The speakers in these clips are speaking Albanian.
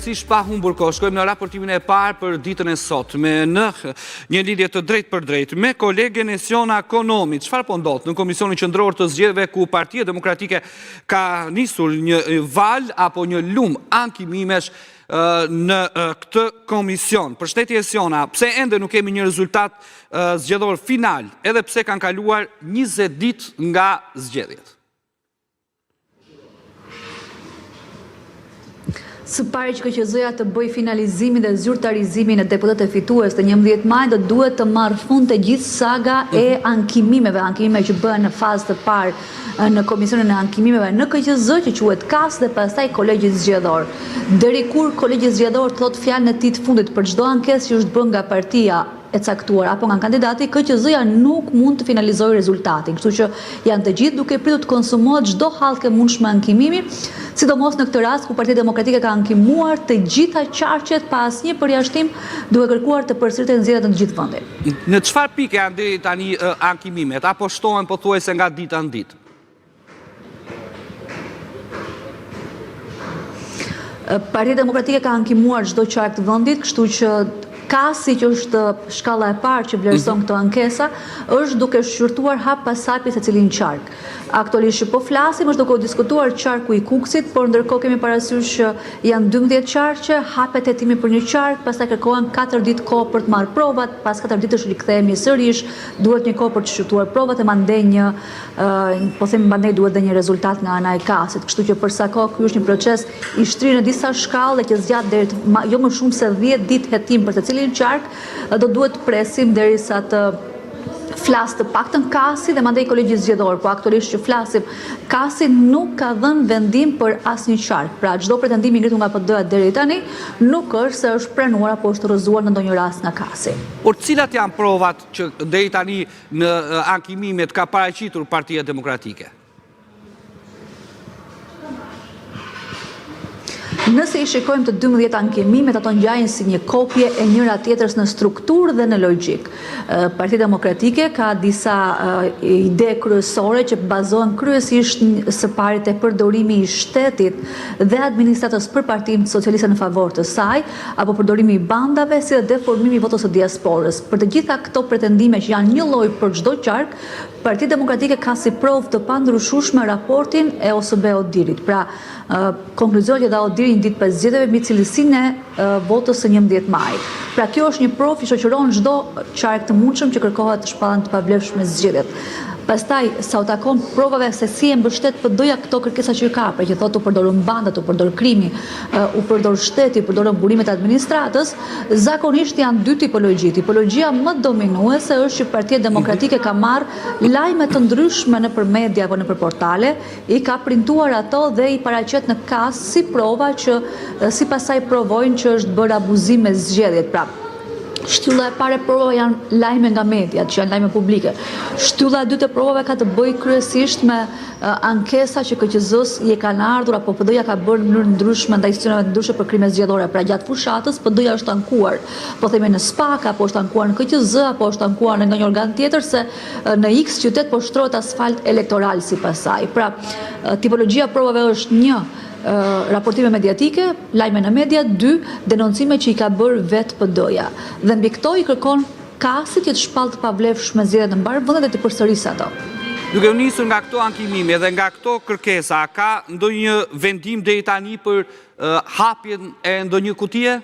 Përgjithsisht pa humbur kohë, shkojmë në raportimin e parë për ditën e sotme në një lidhje të drejtë për drejtë me kolegen e Siona Konomi. Çfarë po ndodh në Komisionin Qendror të Zgjedhjeve ku Partia Demokratike ka nisur një val apo një lum ankimimesh në këtë komision? Përshëndetje Siona, pse ende nuk kemi një rezultat zgjedhor final, edhe pse kanë kaluar 20 ditë nga zgjedhjet? Së pari që KQZ-ja të bëj finalizimin dhe zyrtarizimin e deputetëve fitues të 11 maj, do duhet të marrë fund të gjithë saga e ankimimeve që bëhen në fazë të parë në komisionin e ankimimeve në KQZ, që quhet KAS dhe pastaj kolegji zgjedhor. Deri kur kolegji zgjedhor thot fjalën e tij të fundit për çdo ankesë që është bërë nga partia e caktuar apo nga kandidati, KQZ-ja nuk mund të finalizojë rezultatin. Kështu që janë të gjithë duke pritur të konsumohet çdo hallkë e mundshme ankimimi, sidomos në këtë rast ku Partia Demokratike ka ankimuar të gjitha qarqet pa asnjë përjashtim, duke kërkuar të përsëriten zgjedhjet në të gjithë vendin. Në çfarë pike janë deri tani ankimimet, apo shtohen pothuajse nga dita në ditë? Partia Demokratike ka ankimuar çdo qark të vendit, kështu që KAS-i, që është shkalla e parë që vlerëson këto ankesa, është duke shqyrtuar hap pas hapi secilin qark. Aktualisht që po flasim, është duke u diskutuar qarku i Kukësit, por ndërkohë kemi parasysh që janë 12 qarqe, hapet hetimi për një qark, pastaj kërkohen 4 ditë kohë për të marrë provat, pas 4 ditësh rikthehemi sërish, duhet një kohë për të shqyrtuar provat e mandej duhet dhe një rezultat nga ana e KAS-it. Kështu që për sa kohë ky është një proces i shtrirë në disa shkallë që zgjat deri jo më shumë se 10 ditë hetim për secilin qark, do duhet të presim derisa të flas të paktën KAS-i dhe mandej kolegji zgjedhor, po aktualisht që flasim, KAS-i nuk ka dhënë vendim për asnjë qark. Pra çdo pretendim i ngritur nga PD-ja deri tani nuk është se është pranuar apo është rrëzuar në ndonjë rast nga KAS-i. Por cilat janë provat që deri tani në ankimimet ka paraqitur Partia Demokratike? Nëse i shikojmë të 12 ankimimet, ato ngjajnë si një kopje e njëra tjetrës në strukturë dhe në logjik. Partia Demokratike ka disa ide kryesore që bazohen kryesisht së pari te përdorimi i shtetit dhe administratës për Partinë Socialiste në favor të saj, apo përdorimi i bandave, si dhe deformimi i votës së diasporës. Për të gjitha këto pretendime që janë një lloj për çdo qark, Partia Demokratike ka si provë të pandryshueshme raportin e OSB Odirit. Pra, konkluzionet që dha Odiri një ditë pas zgjedhjeve mbi cilësinë e votës së 11 maj. Pra, kjo është një provë që shoqëron çdo qark të mundshëm që kërkohet të shpallen të pavlefshme zgjedhjet. Pastaj, sa u takon provave se si e mbështet PD-ja këto kërkesa që ka, pra që thotë u përdorën bandat, u përdor krimi, u përdor shteti, u përdorën burimet e administratës, zakonisht janë dy tipologji. Tipologjia më dominuese është që Partia Demokratike ka marrë lajme të ndryshme nëpër media apo nëpër portale, i ka printuar ato dhe i paraqet në KAS si prova që sipas saj provojnë që është bërë abuzim me zgjedhjet. Pra, shtylla e parë e provave janë lajme nga mediat, që janë lajme publike. Shtylla e dytë e provave ka të bëjë kryesisht me ankesa që KQZ-s i kanë ardhur apo PD-ja ka bërë në mënyrë ndryshme ndaj institucioneve të ndryshme për krime zgjedhore. Pra gjatë fushatës PD-ja është ankuar, po themi në SPAK, apo është ankuar në KQZ, apo është ankuar në ndonjë organ tjetër se në X qytet po shtrohet asfalt elektoral sipas saj. Pra, tipologjia provave është 1, raportime mediatike, lajme në media, 2, denoncime që i ka bërë vetë PD-ja. Dhe mbi këto i kërkon KAS-it të shpallë të pavlefshme zgjedhjet në mbar vendet dhe të përsërisë ato. Duke u nisur nga këto ankimime dhe nga këto kërkesa, ka ndonjë vendim deri tani për hapjen e ndonjë kutie?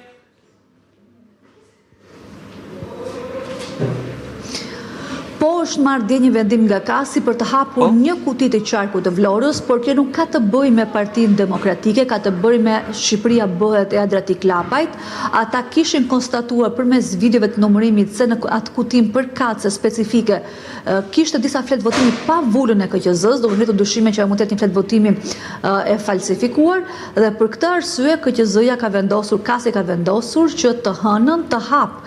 Po është marrë dje një vendim nga KAS-i për të hapur një kuti të qarkut të Vlorës, por kjo nuk ka të bëjë me Partinë Demokratike, ka të bëjë me Shqipëria bëhet e Adrati Klapajt. Ata kishin konstatuar përmes videove të numërimit se në atë kutim për kace specifike kishte disa flet votimi pa vulën e KQZ-s, do të ngritur dyshime që mund të jetë një flet votimi e falsifikuar, dhe për këtë arsye KQZ-ja ka vendosur, KAS-i ka vendosur që të hënën të hap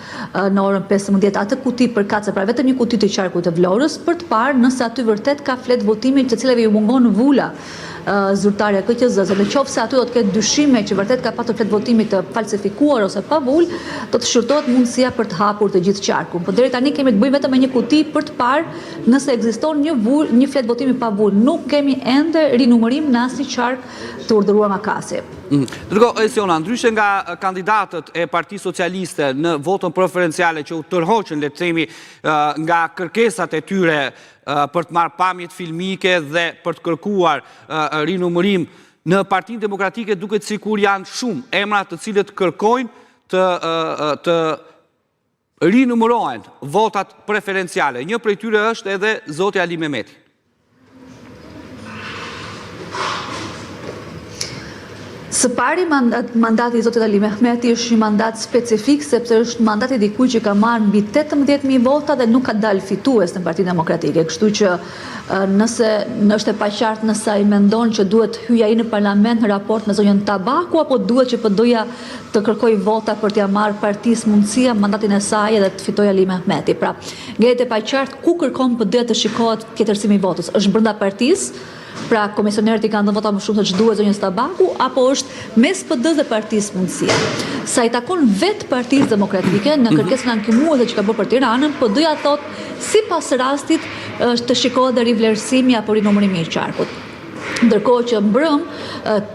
në orën 15 atë kuti për kace, pra vetëm një kuti të qarkut të Vlorës, për të parë nëse aty vërtet ka flet votimi të cilave ju mungon vula zyrtare KQZ-s, në qoftë se aty do të ketë dyshime që vërtet ka pasur flet votimi të falsifikuar ose pavul, do të shqyrtohet mundësia për të hapur të gjithë qarkun. Por deri tani kemi të bëjmë vetëm me një kuti për të parë nëse ekziston një flet votimi pavul. Nuk kemi ende rinumërim në asnjë qark të urdhëruar nga kasi. Ndërkohë, Esiona, ndryshe nga kandidatët e Partisë Socialiste në votën preferenciale që u tërhoqën, le të themi, nga kërkesat e tyre për të marrë pamjet filmike dhe për të kërkuar rinumërim, në Partinë Demokratike duket sikur janë shumë emra të cilët kërkojnë të rinumërohen votat preferenciale. Një prej tyre është edhe zoti Ali Mehmeti. Së pari, mandati i zotit Ali Mehmeti është një mandat specifik, sepse është mandati dikujt që ka marrë mbi 18.000 vota dhe nuk ka dalë fitues në Partinë Demokratike. Kështu që nëse është e paqartë nëse ai mendon që duhet hyja ai në parlament në raport me zonjën Tabaku, apo duhet që PD-ja të kërkoj vota për t'ia marrë partisë mundësia mandatin e saj dhe të fitojë Ali Mehmeti. Pra, ngjelet e paqartë ku kërkon PD të shikohet tjetërsimi i votës. Është brenda partisë, pra komisionerët i kanë dhënë vota më shumë se ç'duhet zonjës Tabaku, apo është mes PD-s dhe partisë mundësia. Sa i takon vetë Partisë Demokratike në kërkesën ankimuese që ka bërë për Tiranën, PD-ja thotë sipas rastit të shikohet dhe rivlerësimi apo rinumërimi i qarkut. Ndërkohë që mbrëm,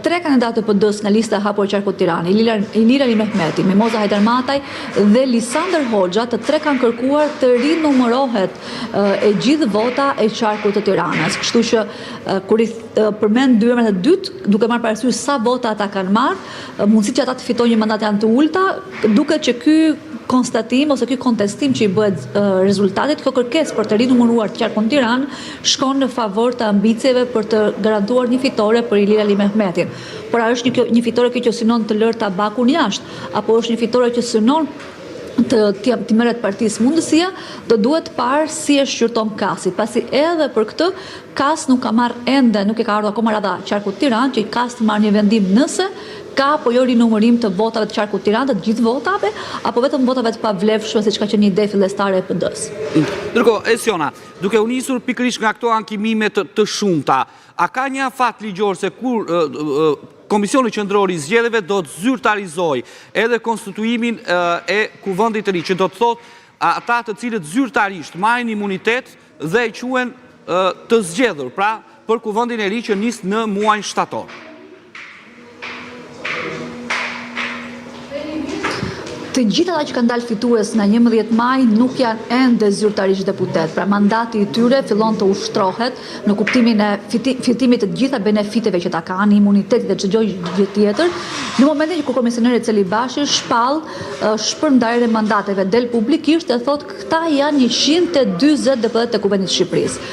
3 kandidatë të PD-s nga lista e hapur e qarkut Tiranë, Ilir Ali Mehmeti, Mimoza Hajdarmataj dhe Lisander Hoxha, të 3 kanë kërkuar të rinumërohet e gjithë vota e qarkut të Tiranës. Kështu që kur i përmend dy emrat e dytë, duke marrë parasysh sa vota ata kanë marrë, mundësitë që ata të fitojnë një mandat janë të ulta, duket që ky konstatim ose ky kontestim që i bëhet rezultatit, kjo kërkesë për të rinumëruar qarkun Tiranë shkon në favor të ambicieve për të garantuar një fitore për Ilir Ali Mehmetin. Por a është një fitore kjo që synon të lërë Tabakun jashtë, apo është një fitore që synon të merret partisë mundësia, do duhet parë si e shqyrton kasi. Pasi edhe për këtë, kas nuk ka marrë ende, nuk e ka ardhur akoma rada qarkut Tiranë, që kas të marrë një vendim nëse ka apo jo rinumërim të votave të qarkut Tiranë, të gjithë votave, apo vetëm votave të pavlefshme, siç ka qenë një ide fillestare e PD-s. Ndërkohë, Esiona, duke u nisur pikërisht nga këto ankimime të shumta, a ka një afat ligjor se kur Komisioni Qendror i Zgjedhjeve do të zyrtarizojë edhe konstituimin e kuvendit të ri, që do të thotë ata të cilët zyrtarisht marrin imunitet dhe e quhen të zgjedhur, pra për kuvendin e ri që nis në muajin shtator. Të gjithë ata që kanë dalë fitues nga 11 maj nuk janë ende zyrtarisht deputet. Pra mandati i tyre fillon të ushtrohet në kuptimin e fitimit të gjitha benefiteve që ta kanë, imunitetit dhe çdo gjë tjetër. Në momentin që kur komisioneri Celibashi shpërndarjen e mandateve del publikisht e thotë këta janë 140 deputet të Kuvendit të Shqipërisë.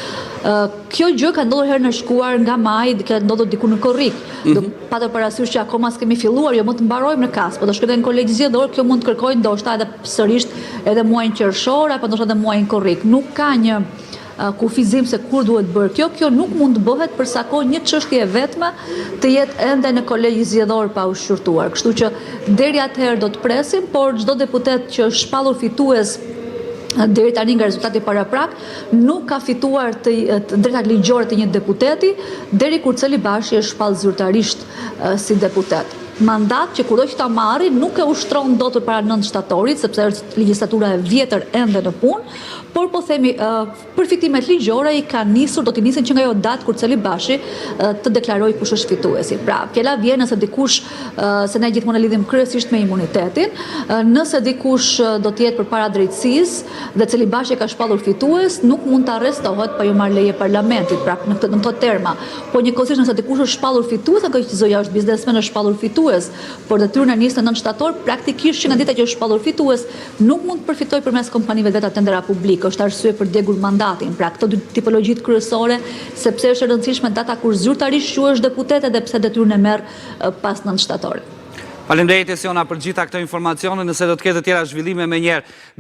Kjo gjë ka ndodhur herë në shkuar nga maj, ka ndodhur diku në korrik. Do patë parasysh që akoma s'kemi filluar, jo më të mbarojmë në kas, po do shkojmë në kolegj zgjedhor, kjo mund të kërkojnë ndoshta edhe sërish edhe muajin qershor apo ndoshta edhe muajin korrik. Nuk ka një kufizim se kur duhet bërë kjo nuk mund të bëhet për sa kohë një çështje vetme të jetë ende në kolegj zgjedhor pa u shqyrtuar. Kështu që deri atëherë do të presim, por çdo deputet që është shpallur fitues deri tani nga rezultati paraprak nuk ka fituar të drejtat ligjore të një deputeti deri kur Celibashi është shpallur zyrtarisht si deputet. Mandat që kudo që ta marri nuk e ushtron dot para 9 shtatorit, sepse është legjislatura e vjetër ende në punë, por po themi përfitimet ligjore i kanë nisur, do të nisin që nga ajo datë kur Celibashi të deklarojë kush është fituesi. Pra, fjala vjen nëse dikush, se ne gjithmonë e lidhim kryesisht me imunitetin, nëse dikush do të jetë përpara drejtësisë dhe Celibashi ka shpallur fitues, nuk mund të arrestohet pa ju marrë leje parlamentit, pra në këto terma. Po njëkohësisht nëse dikush është shpallur fitues, apo që zoja është biznesmen është shpallur fitues, por detyrën e nis në 9 shtator, praktikisht që nga dita që është shpallur fitues, nuk mund të përfitojë përmes kompanive vetë tendera publik, është arsye për djegur mandatin. Pra këto dy tipologjitë kryesore, sepse është e rëndësishme data kur zyrtarisht quhesh deputet edhe pse detyrën e merr pas 9 shtator. Faleminderit Esiona për gjitha këto informacione, nëse do të ketë të tjera zhvillime menjëherë